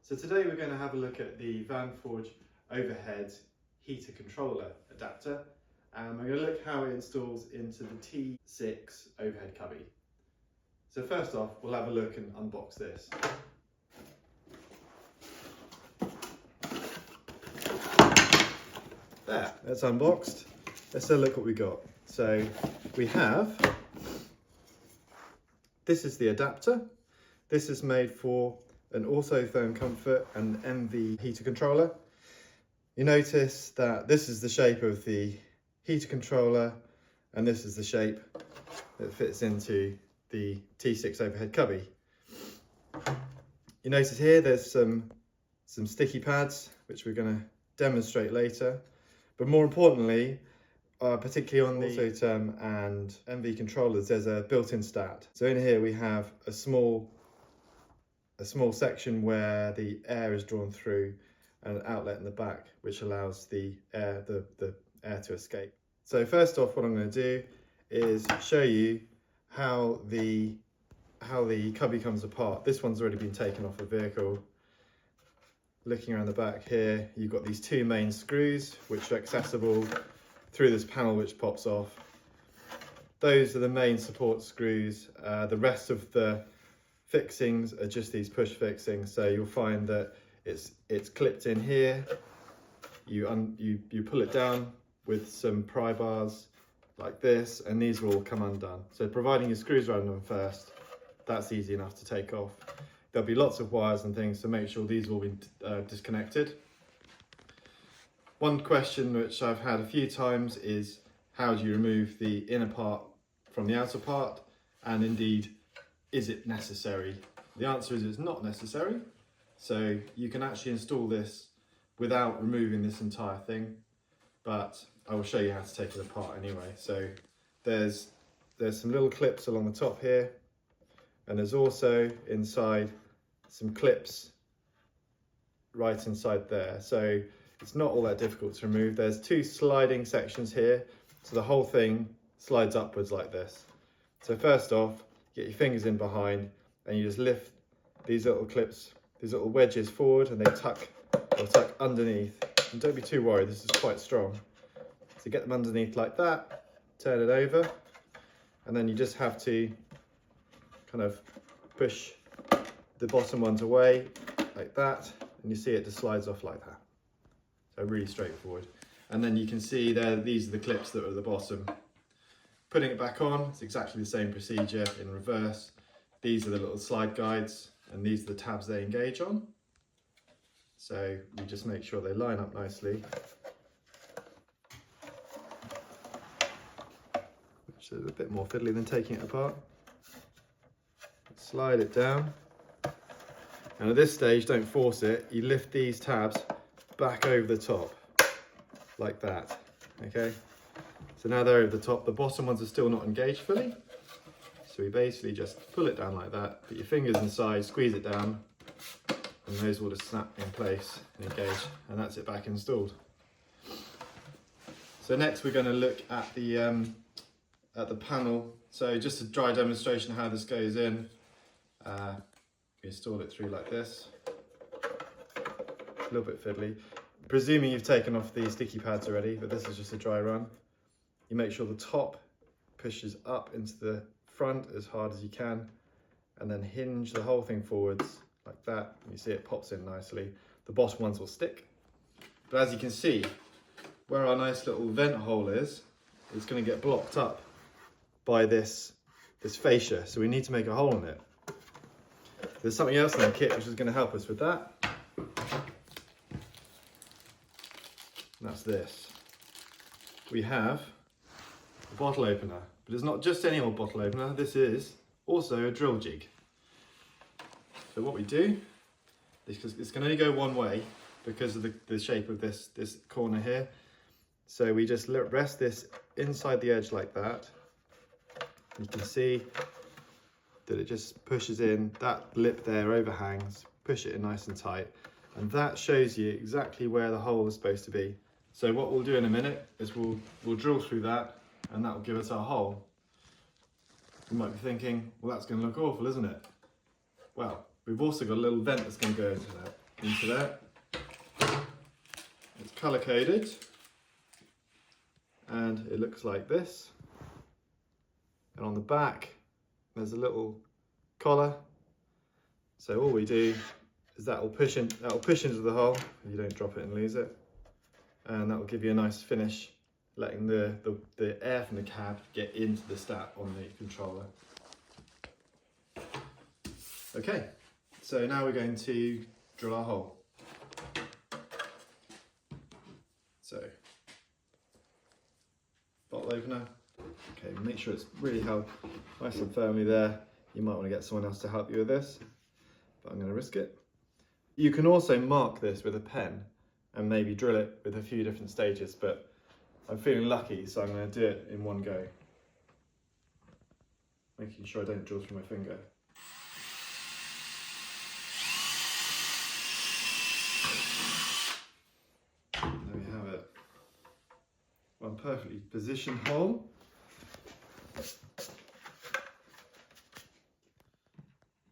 So today we're going to have a look at the Vanforge overhead heater controller adapter, and we're going to look how it installs into the T6 overhead cubby. So first off, we'll have a look and unbox this. There, that's unboxed. Let's have a look what we got. So we have, this is the adapter. This is made for an Autoterm Comfort and MV heater controller. You notice that this is the shape of the heater controller and this is the shape that fits into the T6 overhead cubby. You notice here there's some sticky pads which we're going to demonstrate later, but more importantly, particularly on the Autoterm and MV controllers, there's a built-in stat. So in here we have a small section where the air is drawn through and an outlet in the back which allows the air to escape. So first off, what I'm going to do is show you how the cubby comes apart. This one's already been taken off the vehicle. Looking around the back here, you've got these two main screws which are accessible through this panel which pops off. Those are the main support screws. The rest of the fixings are just these push fixings, so you'll find that it's clipped in here. You pull it down with some pry bars like this, and these will all come undone. So providing your screws around them first, that's easy enough to take off. There'll be lots of wires and things, so make sure these will be disconnected. One question which I've had a few times is, how do you remove the inner part from the outer part, and indeed, is it necessary? The answer is it's not necessary. So you can actually install this without removing this entire thing, but I will show you how to take it apart anyway. So there's some little clips along the top here, and there's also inside some clips right inside there. So it's not all that difficult to remove. There's two sliding sections here, so the whole thing slides upwards like this. So first off, get your fingers in behind and you just lift these little clips, these little wedges forward, and they'll tuck underneath. And don't be too worried, this is quite strong. So get them underneath like that, turn it over, and then you just have to kind of push the bottom ones away like that, and you see it just slides off like that. So really straightforward. And then you can see there, these are the clips that are at the bottom. Putting it back on, it's exactly the same procedure in reverse. These are the little slide guides, and these are the tabs they engage on. So you just make sure they line up nicely, which is a bit more fiddly than taking it apart. Slide it down, and at this stage, don't force it. You lift these tabs back over the top, like that, okay? So now they're over the top. The bottom ones are still not engaged fully. So we basically just pull it down like that, put your fingers inside, squeeze it down, and those will just snap in place and engage, and that's it back installed. So next we're going to look at the panel. So just a dry demonstration of how this goes in. We install it through like this. A little bit fiddly. Presuming you've taken off the sticky pads already, but this is just a dry run. You make sure the top pushes up into the front as hard as you can, and then hinge the whole thing forwards like that. You see it pops in nicely. The bottom ones will stick. But as you can see, where our nice little vent hole is, it's going to get blocked up by this fascia. So we need to make a hole in it. There's something else in the kit which is going to help us with that. And that's this. We have a bottle opener, but it's not just any old bottle opener. This is also a drill jig. So what we do, it's can only go one way because of the shape of this corner here. So we just rest this inside the edge like that. You can see that it just pushes in, that lip there overhangs, push it in nice and tight, and that shows you exactly where the hole is supposed to be. So what we'll do in a minute is we'll drill through that, and that will give us our hole. You might be thinking, well, that's going to look awful, isn't it? Well, we've also got a little vent that's going to go into into there. It's colour coded and it looks like this. And on the back there's a little collar. So all we do is that will push into the hole. You don't drop it and lose it. And that will give you a nice finish, letting the air from the cab get into the stat on the controller. Okay, so now we're going to drill our hole. So, bottle opener. Okay, make sure it's really held nice and firmly there. You might want to get someone else to help you with this, but I'm going to risk it. You can also mark this with a pen and maybe drill it with a few different stages, but I'm feeling lucky, so I'm going to do it in one go. Making sure I don't drill through my finger. There we have it. One perfectly positioned hole.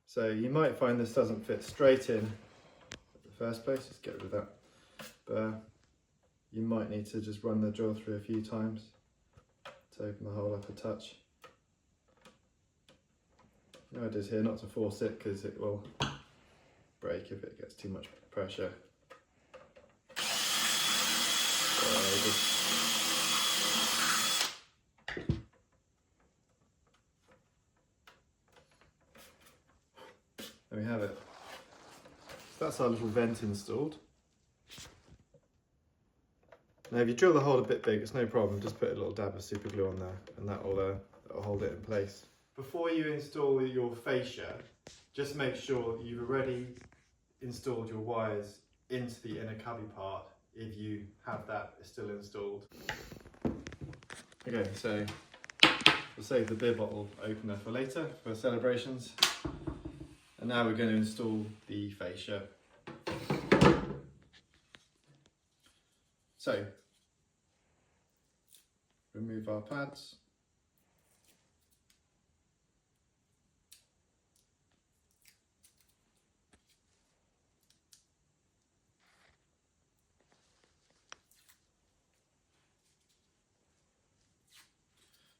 So you might find this doesn't fit straight in the first place, just get rid of that. But you might need to just run the drill through a few times to open the hole up a touch. No ideas here not to force it because it will break if it gets too much pressure. There we have it. So that's our little vent installed. Now if you drill the hole a bit big, it's no problem, just put a little dab of super glue on there and that'll hold it in place. Before you install your fascia, just make sure you've already installed your wires into the inner cubby part if you have that still installed. Okay, so we'll save the beer bottle opener for later, for celebrations. And now we're going to install the fascia. So, remove our pads.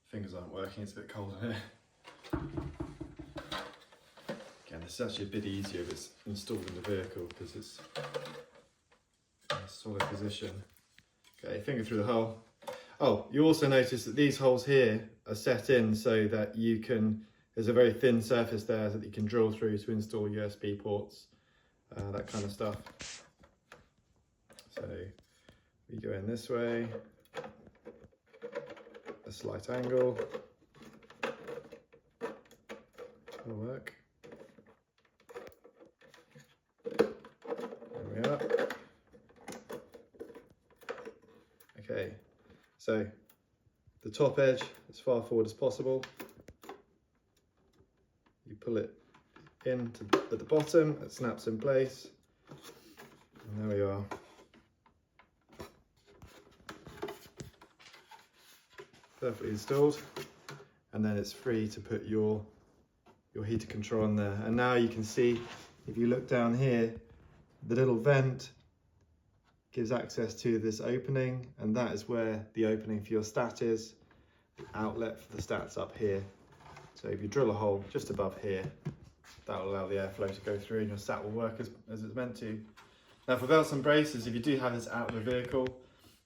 Fingers aren't working, it's a bit cold in here. Again, it's actually a bit easier if it's installed in the vehicle because it's in a solid position. Okay, finger through the hole. Oh, you also notice that these holes here are set in so that you can, there's a very thin surface there that you can drill through to install USB ports, that kind of stuff. So we go in this way, a slight angle, will work. There we are. Okay, so the top edge as far forward as possible. You pull it in at the bottom, it snaps in place, and there we are. Perfectly installed, and then it's free to put your heater control on there. And now you can see, if you look down here, the little vent gives access to this opening, and that is where the opening for your stat is. The outlet for the stat's up here. So if you drill a hole just above here, that will allow the airflow to go through and your stat will work as it's meant to. Now for belts and braces, if you do have this out of the vehicle,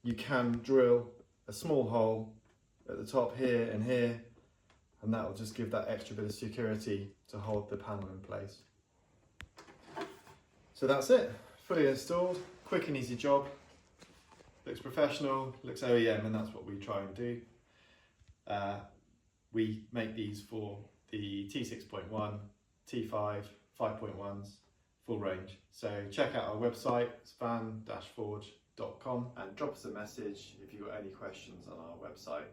you can drill a small hole at the top here, and that will just give that extra bit of security to hold the panel in place. So that's it, fully installed, quick and easy job. Looks professional, looks OEM, and that's what we try and do. We make these for the T6.1, T5, 5.1s, full range. So check out our website, span-forge.com, and drop us a message if you've got any questions on our website.